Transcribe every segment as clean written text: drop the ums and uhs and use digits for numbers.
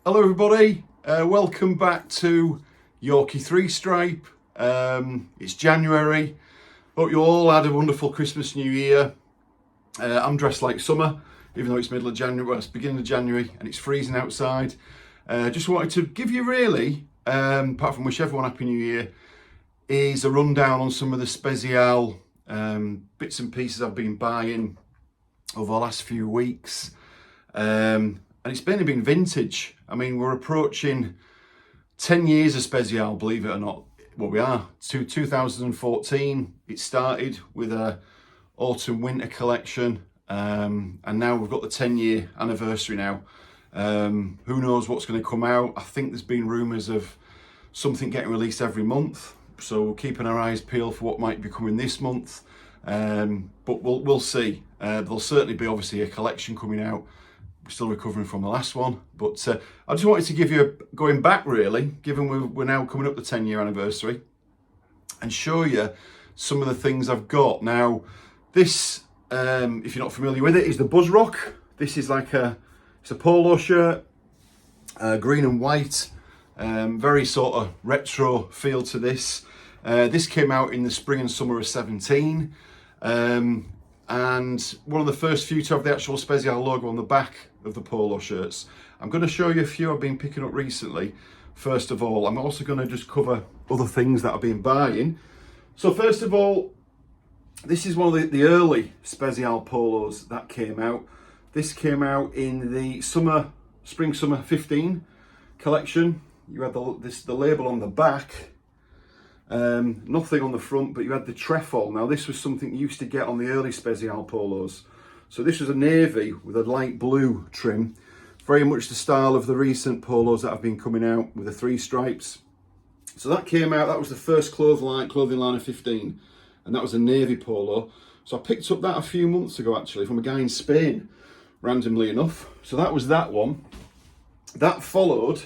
Hello everybody, welcome back to Yorkie 3 Stripe. It's January. Hope you all had a wonderful Christmas, New Year. I'm dressed like summer, even though it's middle of January, well, it's beginning of January and it's freezing outside. Just wanted to give you really, apart from wish everyone Happy New Year, is a rundown on some of the Spezial bits and pieces I've been buying over the last few weeks. And it's mainly been vintage. I mean, we're approaching 10 years of Spezial, believe it or not. Well, we are. 2014, it started with a autumn winter collection. And now we've got the 10-year anniversary now. Who knows what's going to come out? I think there's been rumours of something getting released every month. So we're keeping our eyes peeled for what might be coming this month. But we'll see. There'll certainly be obviously a collection coming out. We're still recovering from the last one, but I just wanted to give you going back really, given we're now coming up the 10-year anniversary, and show you some of the things I've got. Now, this, if you're not familiar with it, is the Buzz Rock. This is like it's a polo shirt, green and white, very sort of retro feel to this. This came out in the spring and summer of 17. And one of the first few to have the actual Spezial logo on the back of the polo shirts. I'm going to show you a few I've been picking up recently. First of all, I'm also going to just cover other things that I've been buying. So first of all, this is one of the early Spezial polos that came out. This came out in the spring-summer 15 collection. You had the label on the back. Nothing on the front, but you had the trefoil. Now this was something you used to get on the early Spezial polos. So this was a navy with a light blue trim, very much the style of the recent polos that have been coming out with the 3 stripes. So that came out, that was the first clothing line of 15, and that was a navy polo. So I picked up that a few months ago actually from a guy in Spain, randomly enough. So that was that one. That followed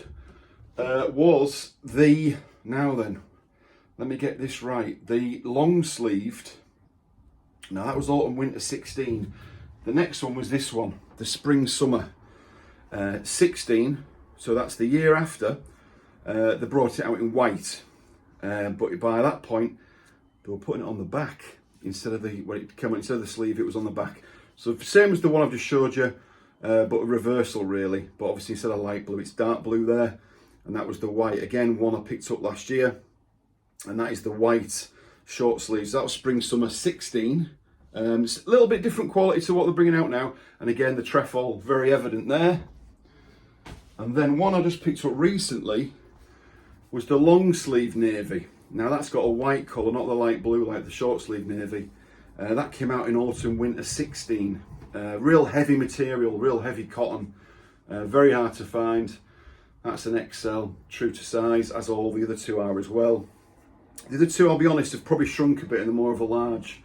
was the, now then, let me get this right, the long sleeved. Now that was autumn winter 16. The next one was this one, the spring summer 16. So that's the year after. They brought it out in white, but by that point they were putting it on the back instead of instead of the sleeve. It was on the back. So same as the one I've just showed you, but a reversal really. But obviously instead of light blue, it's dark blue there, and that was the white. Again, one I picked up last year. And that is the white short sleeves. That was spring summer 16. It's a little bit different quality to what they're bringing out now, and again the trefoil very evident there. And then one I just picked up recently was the long sleeve navy. Now that's got a white colour, not the light blue like the short sleeve navy. That came out in autumn winter 16. Real heavy material, real heavy cotton, very hard to find. That's an XL, true to size, as all the other two are as well. The other two, I'll be honest, have probably shrunk a bit and they're more of a large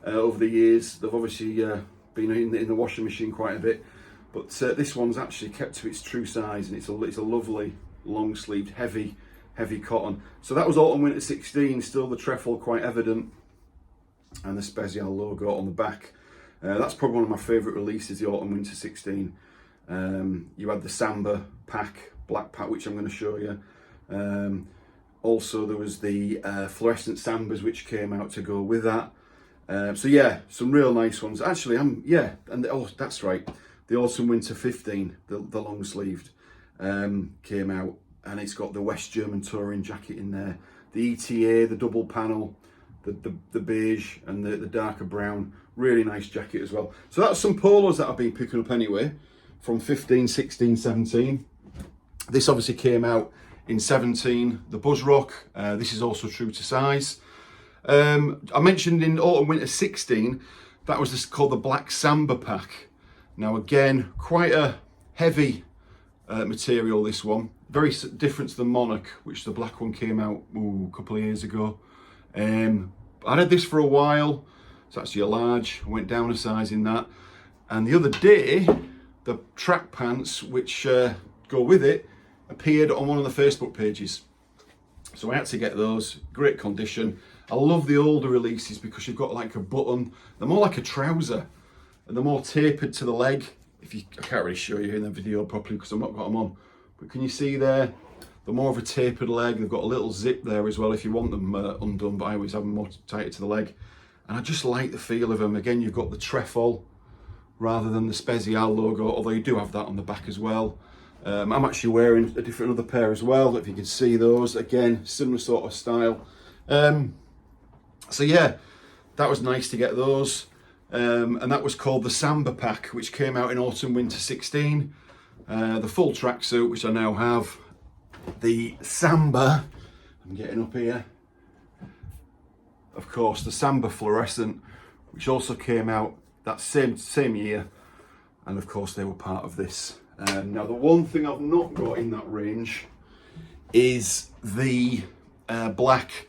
over the years. They've obviously been in the washing machine quite a bit, but this one's actually kept to its true size, and it's a lovely long sleeved heavy cotton. So that was autumn winter 16, still the trefoil quite evident, and the Spezial logo on the back. That's probably one of my favourite releases, the autumn winter 16. You had the Samba pack, black pack, which I'm going to show you. Also, there was the fluorescent Sambas which came out to go with that. So yeah, some real nice ones. Actually, that's right. The autumn winter 15, the long sleeved, came out, and it's got the West German touring jacket in there. The ETA, the double panel, the beige and the darker brown. Really nice jacket as well. So that's some polos that I've been picking up anyway, from 15, 16, 17. This obviously came out in 17, the Buzz Rock. This is also true to size. I mentioned in autumn winter 16, that was called the Black Samba pack. Now again, quite a heavy material, this one. Very different to the Monarch, which the black one came out a couple of years ago. I had this for a while. It's actually a large. I went down a size in that. And the other day, the track pants, which go with it, appeared on one of the Facebook pages. So I had to get those. Great condition. I love the older releases because you've got like a button. They're more like a trouser, and they're more tapered to the leg. I can't really show you in the video properly because I've not got them on, but can you see there? They're more of a tapered leg. They've got a little zip there as well if you want them undone, but I always have them more tighter to the leg. And I just like the feel of them. Again, you've got the trefoil rather than the Spezial logo, although you do have that on the back as well. I'm actually wearing a different other pair as well, if you can see those. Again, similar sort of style. So yeah, that was nice to get those. And that was called the Samba pack, which came out in autumn winter 16. The full tracksuit, which I now have. The Samba, I'm getting up here. Of course, the Samba fluorescent, which also came out that same year. And of course, they were part of this. Now, the one thing I've not got in that range is the black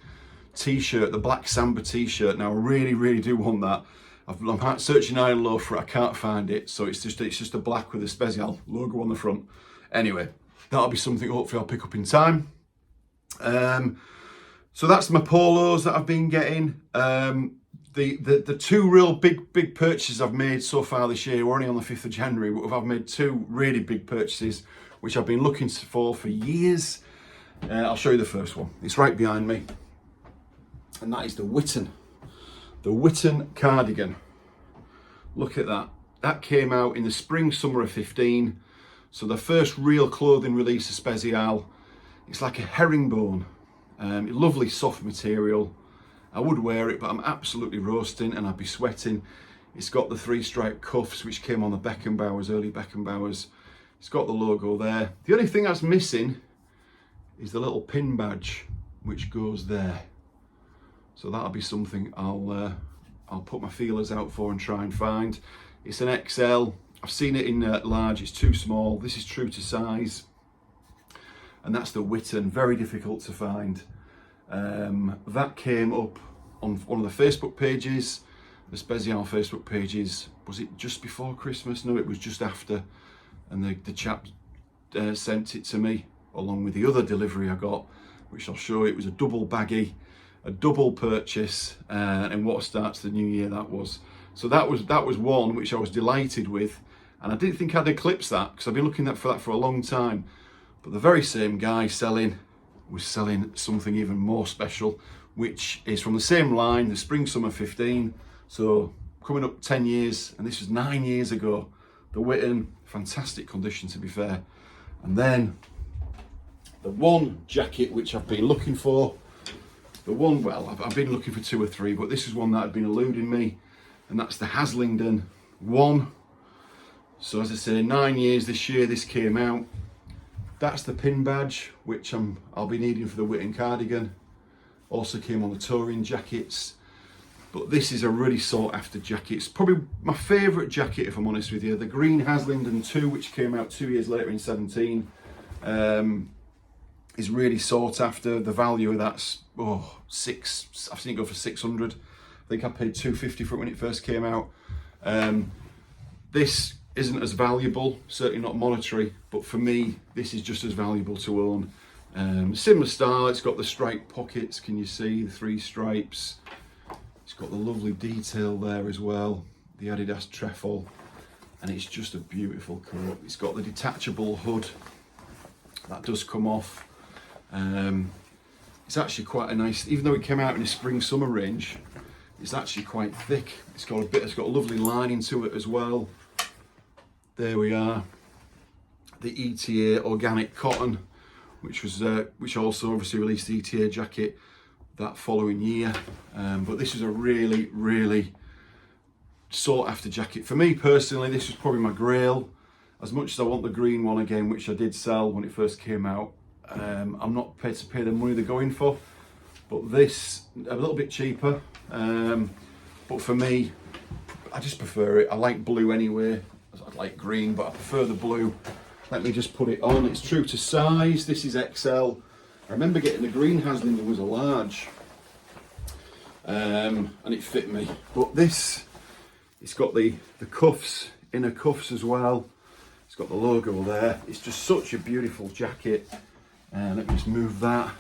t-shirt, the black Samba t-shirt. Now, I really do want that. I'm searching high and low for it. I can't find it, so it's just a black with a Spezial logo on the front. Anyway, that'll be something hopefully I'll pick up in time. So that's my polos that I've been getting. The two real big purchases I've made so far this year, we're only on the 5th of January, but I've made two really big purchases, which I've been looking for years. I'll show you the first one. It's right behind me. And that is the Witten. The Witten cardigan. Look at that. That came out in the spring, summer of 15. So the first real clothing release of Spezial. It's like a herringbone. Lovely soft material. I would wear it, but I'm absolutely roasting and I'd be sweating. It's got the 3-stripe cuffs, which came on the Beckenbauers, early Beckenbauers. It's got the logo there. The only thing that's missing is the little pin badge, which goes there. So that'll be something I'll put my feelers out for and try and find. It's an XL. I've seen it in large, it's too small. This is true to size. And that's the Witten, very difficult to find. That came up on one of the Facebook pages, the Spezial Facebook pages. Was it just before Christmas? No, it was just after. And the chap sent it to me along with the other delivery I got, which I'll show you. It was a double baggy, a double purchase, and what starts the new year that was. So that was one which I was delighted with, and I didn't think I'd eclipse that because I've been looking for that for a long time. But the very same guy was selling something even more special, which is from the same line, the spring summer 15. So coming up 10 years, and this was 9 years ago. The Witten, fantastic condition to be fair. And then the one jacket which I've been looking for, I've been looking for 2 or 3, but this is one that had been eluding me, and that's the Haslingden one. So as I say, 9 years this year this came out. That's the pin badge, which I'll be needing for the Witten cardigan. Also came on the touring jackets. But this is a really sought after jacket. It's probably my favourite jacket, if I'm honest with you. The green Haslingden 2, which came out 2 years later in 17, is really sought after. The value of that's, I've seen it go for 600. I think I paid 250 for it when it first came out. This isn't as valuable, certainly not monetary, but for me, this is just as valuable to own. Similar style, it's got the striped pockets, can you see, the 3 stripes. It's got the lovely detail there as well, the Adidas trefoil, and it's just a beautiful coat. It's got the detachable hood, that does come off. It's actually quite a nice, even though it came out in a spring summer range, it's actually quite thick. It's got a lovely lining to it as well. There we are, the ETA organic cotton, which also obviously released the ETA jacket that following year. But this is a really sought after jacket. For me personally, this was probably my grail. As much as I want the green one again, which I did sell when it first came out, I'm not prepared to pay the money they're going for. But this, a little bit cheaper. But for me, I just prefer it. I like blue anyway. I like green, but I prefer the blue. Let me just put it on. It's true to size. This is XL. I remember getting the green Haslingden was a large, and it fit me. But this, it's got the cuffs, inner cuffs as well. It's got the logo there. It's just such a beautiful jacket. Let me just move that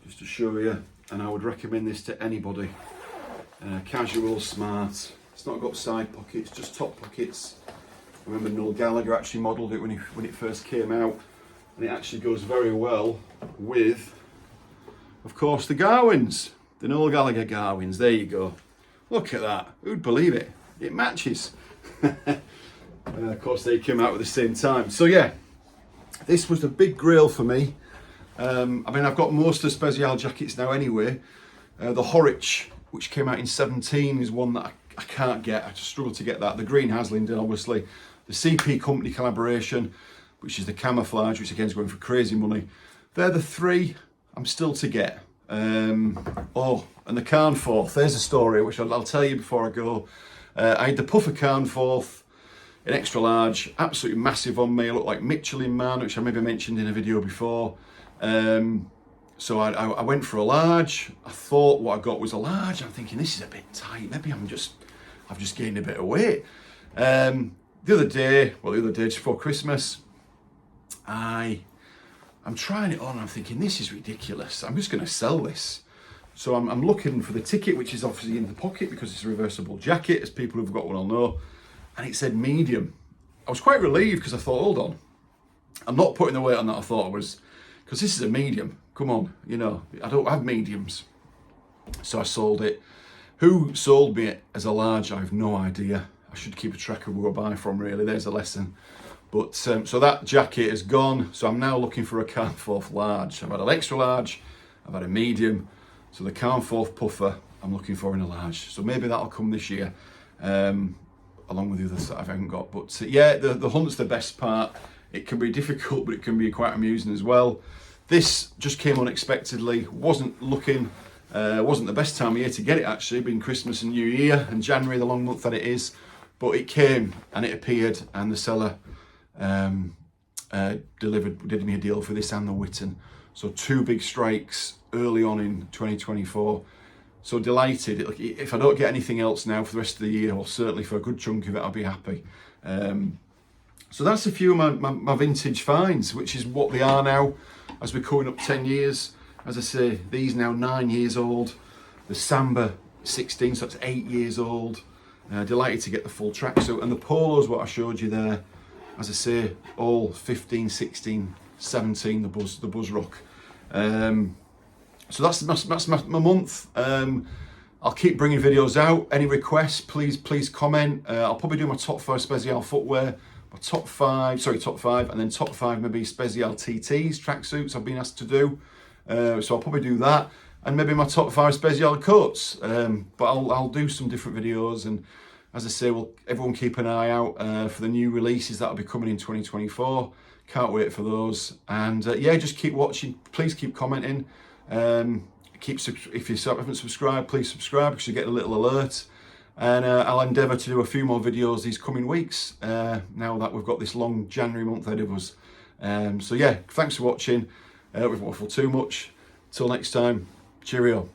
just to show you. And I would recommend this to anybody. Casual, smart. It's not got side pockets, just top pockets. I remember Noel Gallagher actually modelled it when it first came out. And it actually goes very well with, of course, the Garwins, the Noel Gallagher Garwins. There you go. Look at that. Who'd believe it? It matches. Of course, they came out at the same time. So yeah, this was the big grail for me. I mean, I've got most of the Spezial jackets now anyway. The Horwich, which came out in 17, is one that I can't get. I just struggle to get that. The green Haslingden, obviously. The CP Company collaboration, which is the camouflage, which again is going for crazy money. They're the three I'm still to get. Oh, and the Carnforth. There's a story which I'll tell you before I go. I had the puffer Carnforth in extra large, absolutely massive on me. It looked like Michelin Man, which I maybe mentioned in a video before. So I went for a large. I thought what I got was a large. I'm thinking this is a bit tight. Maybe I've just gained a bit of weight. The other day just before Christmas, I'm trying it on. I'm thinking this is ridiculous. I'm just going to sell this. So I'm looking for the ticket, which is obviously in the pocket because it's a reversible jacket, as people who've got one will know. And it said medium. I was quite relieved because I thought, hold on, I'm not putting the weight on that I thought I was, because this is a medium. Come on, you know, I don't have mediums. So I sold it. Who sold me it as a large, I have no idea. I should keep a track of who I buy from, really. There's a lesson. But so that jacket is gone. So I'm now looking for a Carnforth large. I've had an extra large, I've had a medium. So the Carnforth puffer I'm looking for in a large. So maybe that'll come this year, along with the others that I haven't got. But yeah, the hunt's the best part. It can be difficult, but it can be quite amusing as well. This just came unexpectedly. Wasn't the best time of year to get it, actually, being Christmas and New Year and January, the long month that it is. But it came and it appeared, and the seller did me a deal for this and the Witten. So 2 big strikes early on in 2024. So delighted. If I don't get anything else now for the rest of the year, or certainly for a good chunk of it, I'll be happy. So that's a few of my vintage finds, which is what they are now as we're coming up 10 years. As I say, these now 9 years old. The Samba 16, so that's 8 years old. Delighted to get the full tracksuit. And the polos, what I showed you there, as I say, all 15, 16, 17, the Buzz Rock. So that's my month. I'll keep bringing videos out. Any requests, please comment. I'll probably do my top 5 Spezial footwear, my top 5, and then top 5 maybe Spezial TTs, tracksuits I've been asked to do. So I'll probably do that, and maybe my top 5 Spezial coats. But I'll do some different videos, and as I say, everyone keep an eye out for the new releases that'll be coming in 2024. Can't wait for those. And yeah, just keep watching. Please keep commenting. If you haven't subscribed, please subscribe because you get a little alert. And I'll endeavour to do a few more videos these coming weeks, now that we've got this long January month ahead of us. So yeah, thanks for watching. We've waffled too much. Till next time, cheerio.